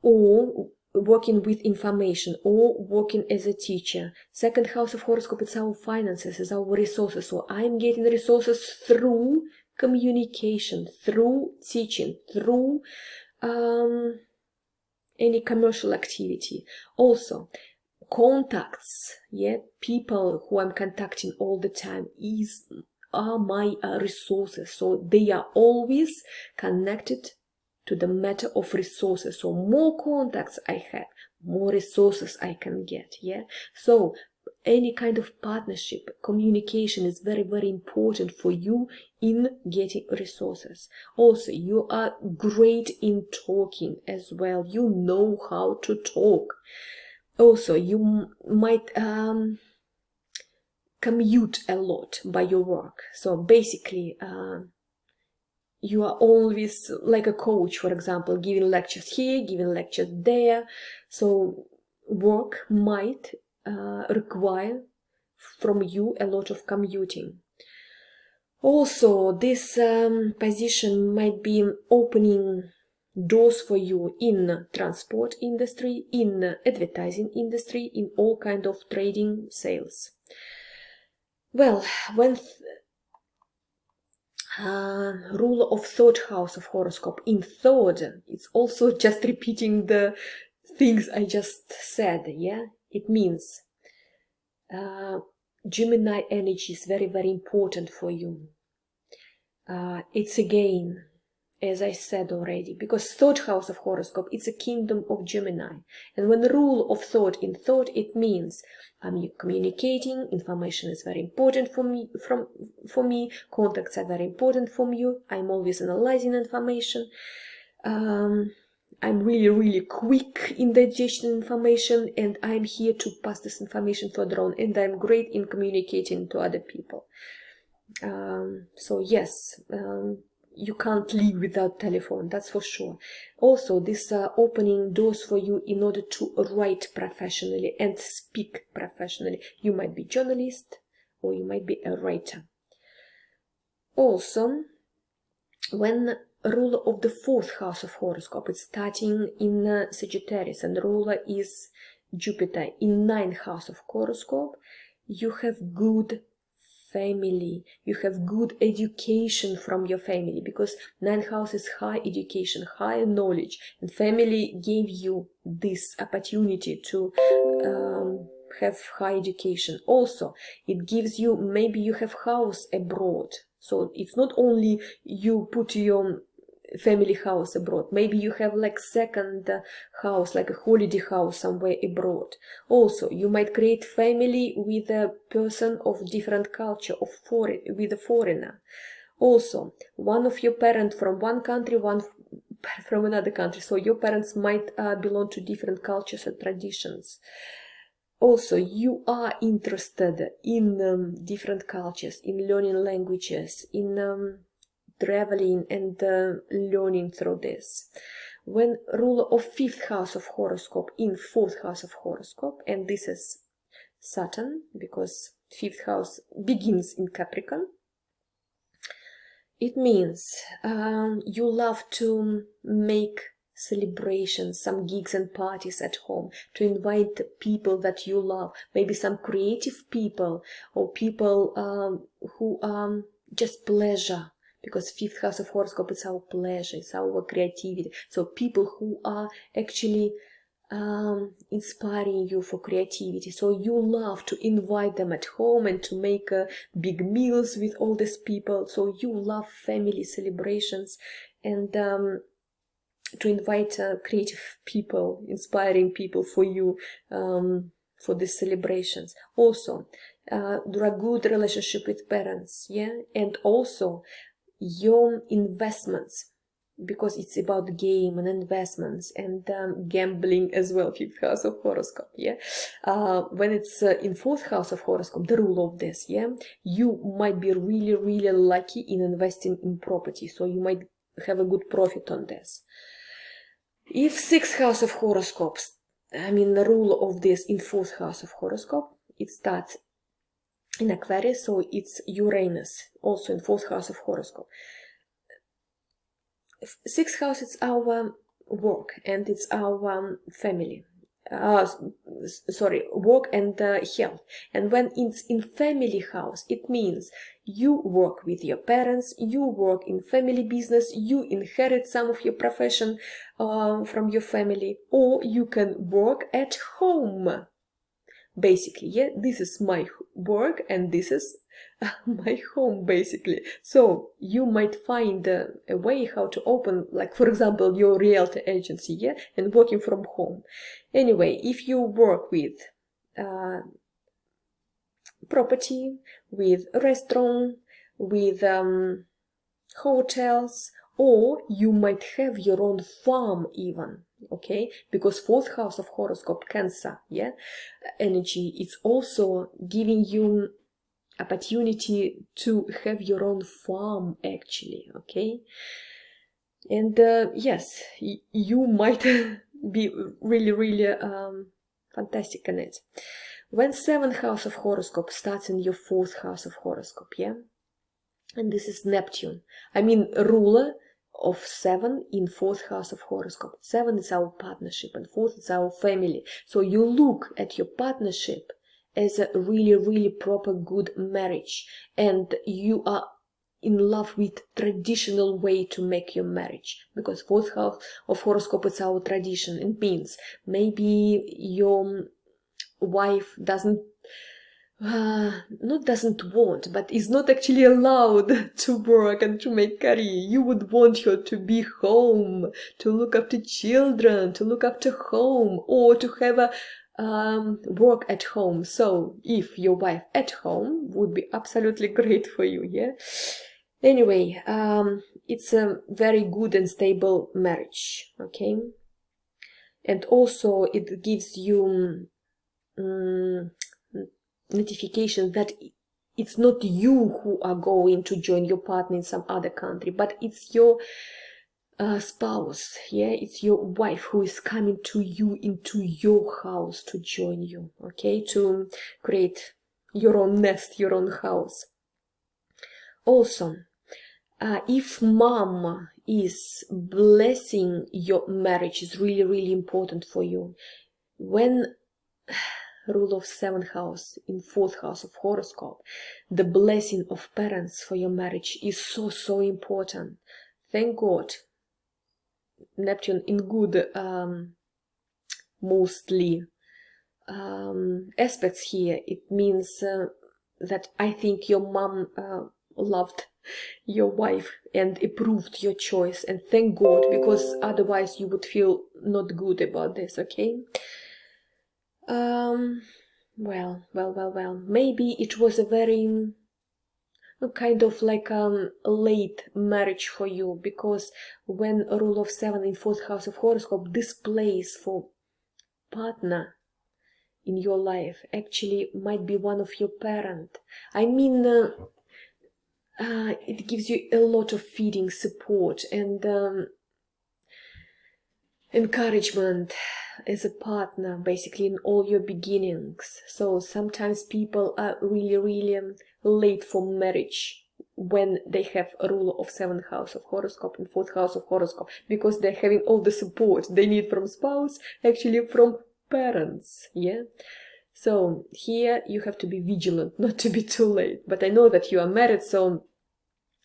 or working with information, or working as a teacher. 2nd house of horoscope, it's our finances, it's our resources. So I'm getting resources through communication, through teaching, through any commercial activity. Also, contacts, yeah, people who I'm contacting all the time are my resources. So they are always connected to the matter of resources. So more contacts I have, more resources I can get, yeah. So any kind of partnership, communication is very, very important for you in getting resources. Also, you are great in talking as well. You know how to talk. Also, you might commute a lot by your work. So basically, you are always like a coach, for example, giving lectures here, giving lectures there. So work might require from you a lot of commuting. Also, this position might be opening doors for you in transport industry, in advertising industry, in all kind of trading, sales. Well, when ruler of 3rd house of horoscope in 3rd, it's also just repeating the things I just said, yeah. It means Gemini energy is very, very important for you. It's again, as I said already, because 3rd house of horoscope, it's a kingdom of Gemini. And when the rule of thought in 3rd, it means I'm communicating, information is very important for me, contacts are very important for you, I'm always analyzing information, I'm really, really quick in digesting information, and I'm here to pass this information further on, and I'm great in communicating to other people. So yes, you can't live without telephone, that's for sure. Also, this opening doors for you in order to write professionally and speak professionally. You might be journalist, or you might be a writer. Also, when ruler of the 4th house of horoscope is starting in Sagittarius, and ruler is Jupiter in 9th house of horoscope, you have good family, you have good education from your family, because 9th house is high education, high knowledge, and family gave you this opportunity to have high education. Also, it gives you, maybe you have house abroad, so it's not only you put your family house abroad, maybe you have like 2nd house, like a holiday house somewhere abroad. Also, you might create family with a person of different culture, with a foreigner. Also, one of your parents from one country, one from another country, so your parents might belong to different cultures and traditions. Also, you are interested in different cultures, in learning languages, in traveling and learning through this. When ruler of 5th house of horoscope in 4th house of horoscope, and this is Saturn, because 5th house begins in Capricorn, it means you love to make celebrations, some gigs and parties at home, to invite people that you love, maybe some creative people or people who are just pleasure, because 5th house of horoscope is our pleasure, it's our creativity. So people who are actually inspiring you for creativity. So you love to invite them at home and to make big meals with all these people. So you love family celebrations and to invite creative people, inspiring people for you for these celebrations. Also, there are good relationship with parents, yeah, and also your investments, because it's about game and investments and gambling as well, 5th house of horoscope, yeah. When it's in 4th house of horoscope, the rule of this, yeah, you might be really, really lucky in investing in property, so you might have a good profit on this. If 6th house of horoscopes, I mean the rule of this in 4th house of horoscope, it starts in Aquarius, so it's Uranus, also in 4th house of horoscope. 6th house is our work and it's our family. Work and health. And when it's in family house, it means you work with your parents, you work in family business, you inherit some of your profession from your family, or you can work at home. Basically, yeah, this is my work and this is my home, basically. So you might find a way how to open, like for example, your realtor agency, yeah, and working from home. Anyway, if you work with property, with restaurant, with hotels, or you might have your own farm even, okay, because 4th house of horoscope, Cancer, yeah, energy, it's also giving you opportunity to have your own farm actually, okay. And yes, you might be really, really fantastic in it. When 7th house of horoscope starts in your 4th house of horoscope, yeah, and this is Neptune, I mean ruler of 7 in 4th house of horoscope. 7 is our partnership and 4th is our family. So you look at your partnership as a really, really proper good marriage, and you are in love with traditional way to make your marriage, because 4th house of horoscope is our tradition. It means maybe your wife doesn't want, but is not actually allowed to work and to make career. You would want her to be home, to look after children, to look after home, or to have a work at home. So if your wife at home would be absolutely great for you, yeah. Anyway, it's a very good and stable marriage, okay. And also it gives you notification that it's not you who are going to join your partner in some other country, but it's your spouse, yeah, it's your wife who is coming to you into your house to join you, okay, to create your own nest, your own house. Also, if mom is blessing your marriage, is really, really important for you. When rule of 7th house in 4th house of horoscope, the blessing of parents for your marriage is so, so important. Thank God, Neptune in good mostly aspects here. It means that I think your mom loved your wife and approved your choice, and thank God, because otherwise you would feel not good about this, okay. Well, maybe it was a very kind of like late marriage for you, because when a rule of 7 in 4th house of horoscope, this place for partner in your life actually might be one of your parent. I mean, it gives you a lot of feeding, support, and encouragement as a partner, basically, in all your beginnings. So sometimes people are really late for marriage when they have a ruler of 7th house of horoscope and 4th house of horoscope, because they're having all the support they need from spouse, actually from parents. Yeah. So here you have to be vigilant not to be too late. But I know that you are married, so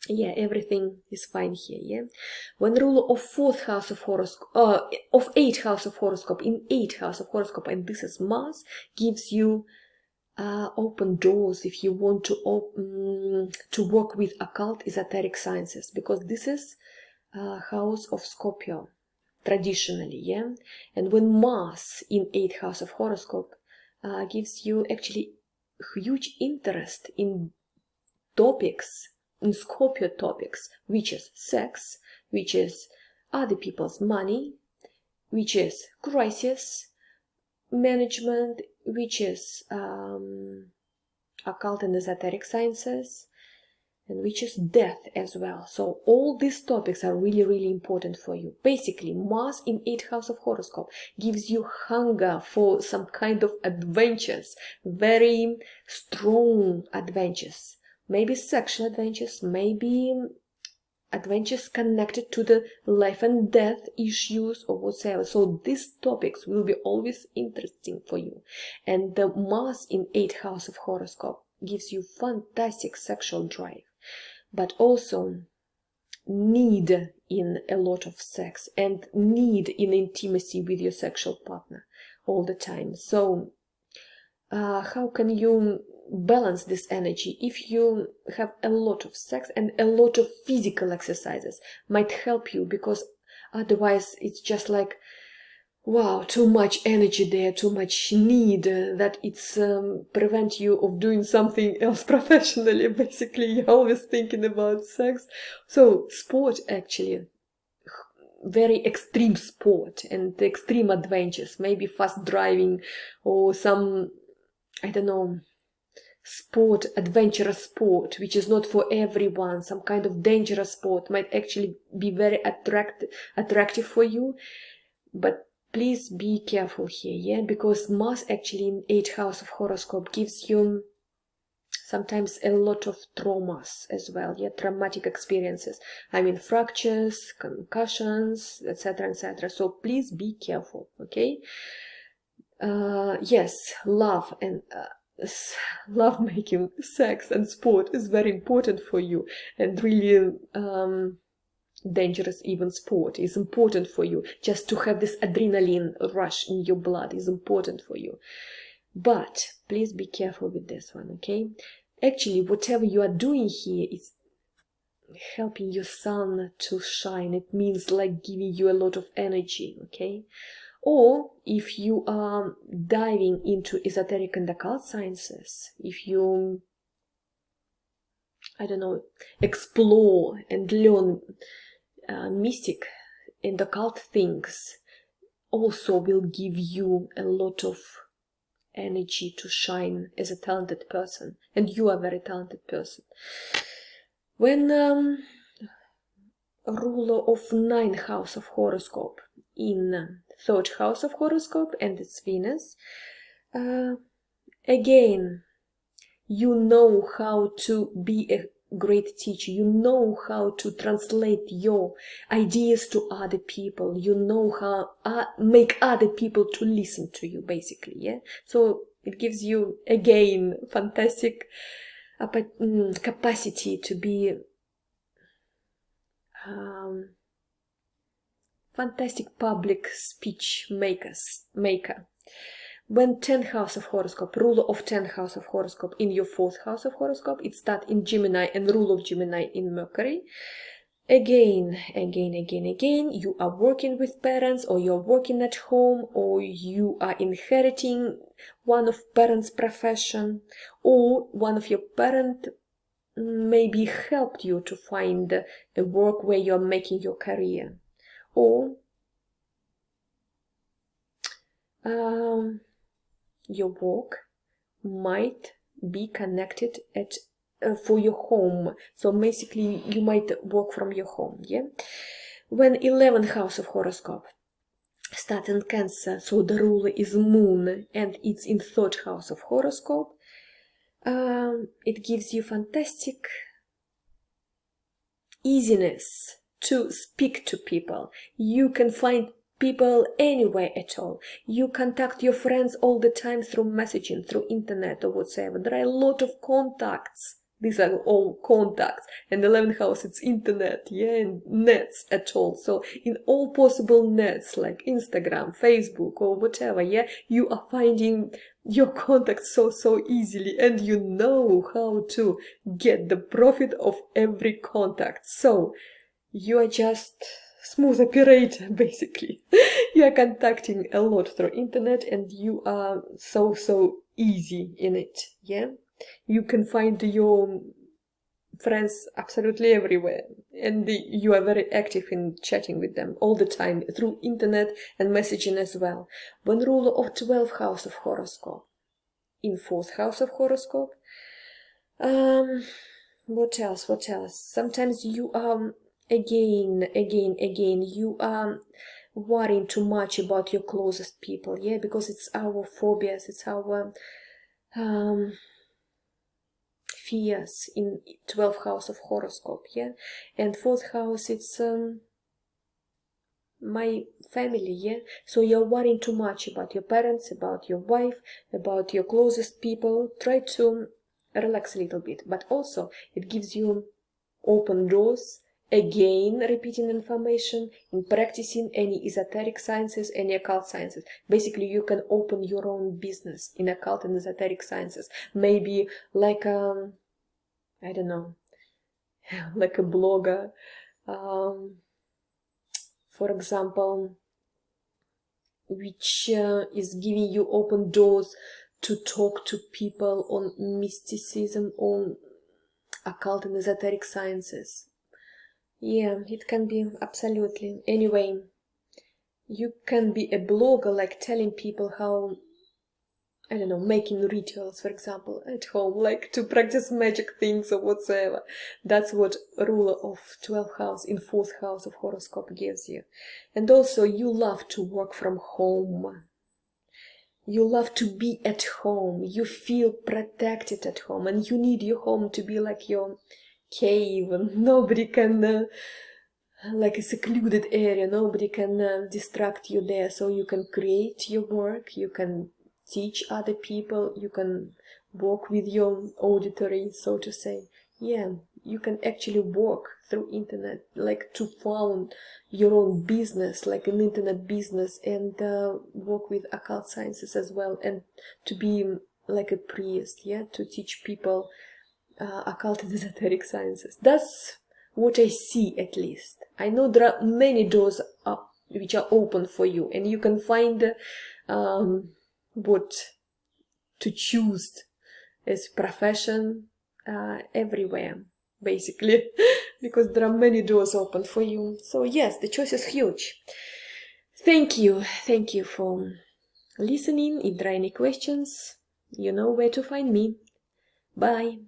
yeah, everything is fine here. Yeah. When ruler of 4th house of horoscope, of 8th house of horoscope, in 8th house of horoscope, and this is Mars, gives you open doors if you want to work with occult esoteric sciences, because this is house of Scorpio traditionally. Yeah. And when Mars in 8th house of horoscope gives you actually huge interest in topics, in Scorpio topics, which is sex, which is other people's money, which is crisis management, which is occult and esoteric sciences, and which is death as well. So all these topics are really important for you. Basically, Mars in 8th house of horoscope gives you hunger for some kind of adventures, very strong adventures. Maybe sexual adventures, maybe adventures connected to the life and death issues or whatever. So these topics will be always interesting for you. And the Mars in 8th house of horoscope gives you fantastic sexual drive, but also need in a lot of sex and need in intimacy with your sexual partner all the time. So how can you balance this energy? If you have a lot of sex and a lot of physical exercises might help you, because otherwise it's just like, wow, too much energy there, too much need, that it's prevent you of doing something else professionally. Basically, you're always thinking about sex. So sport, actually, very extreme sport and extreme adventures, maybe fast driving or some, I don't know, sport, adventurous sport, which is not for everyone. Some kind of dangerous sport might actually be very attractive for you, but please be careful here, yeah, because Mars actually in 8th house of horoscope gives you sometimes a lot of traumas as well, yeah, traumatic experiences. I mean, fractures, concussions, etc., etc. So please be careful, okay? Yes, love and love making, sex and sport is very important for you, and really dangerous even sport is important for you. Just to have this adrenaline rush in your blood is important for you. But please be careful with this one, okay? Actually, whatever you are doing here is helping your sun to shine. It means like giving you a lot of energy, okay? Or if you are diving into esoteric and occult sciences, if you, I don't know, explore and learn mystic and occult things, also will give you a lot of energy to shine as a talented person. And you are a very talented person. When ruler of 9th house of horoscope in 3rd house of horoscope, and it's Venus, again, you know how to be a great teacher. You know how to translate your ideas to other people. You know how make other people to listen to you, basically, yeah? So it gives you, again, fantastic capacity to be fantastic public speech maker. When 10th house of horoscope, ruler of 10th house of horoscope in your 4th house of horoscope, it starts in Gemini and ruler of Gemini in Mercury. Again, you are working with parents, or you're working at home, or you are inheriting one of parents' profession, or one of your parents maybe helped you to find a work where you're making your career. Or your work might be connected for your home. So basically you might work from your home, yeah? When 11th house of horoscope starts in Cancer, so the ruler is Moon and it's in 3rd house of horoscope, it gives you fantastic easiness to speak to people. You can find people anywhere at all. You contact your friends all the time through messaging, through internet or whatsoever. There are a lot of contacts. These are all contacts. And 11th house, it's internet, yeah, and nets at all. So in all possible nets, like Instagram, Facebook, or whatever, yeah, you are finding your contacts so easily, and you know how to get the profit of every contact. So you are just smooth operator, basically. You are contacting a lot through internet, and you are so easy in it, yeah? You can find your friends absolutely everywhere, and you are very active in chatting with them all the time through internet and messaging as well. When ruler of 12th house of horoscope in 4th house of horoscope, what else? Sometimes you are again you are worrying too much about your closest people, yeah, because it's our phobias, it's our fears in 12th house of horoscope, yeah, and 4th house, it's my family, yeah, so you're worrying too much about your parents, about your wife, about your closest people. Try to relax a little bit, but also it gives you open doors, again repeating information, in practicing any esoteric sciences, any occult sciences. Basically you can open your own business in occult and esoteric sciences, maybe like I don't know, like a blogger, for example, which is giving you open doors to talk to people on mysticism, on occult and esoteric sciences. Yeah, it can be, absolutely. Anyway, you can be a blogger, like telling people how, I don't know, making rituals, for example, at home, like to practice magic things or whatsoever. That's what ruler of 12th house in 4th house of horoscope gives you. And also you love to work from home. You love to be at home. You feel protected at home, and you need your home to be like your cave, and nobody can, like a secluded area, nobody can distract you there. So you can create your work, you can teach other people, you can work with your auditory, so to say. Yeah, you can actually work through internet, like to found your own business, like an internet business, and work with occult sciences as well, and to be like a priest, yeah, to teach people occult and esoteric sciences. That's what I see, at least. I know there are many doors which are open for you, and you can find what to choose as profession everywhere, basically, because there are many doors open for you. So yes, the choice is huge. Thank you for listening. If there are any questions, you know where to find me. Bye.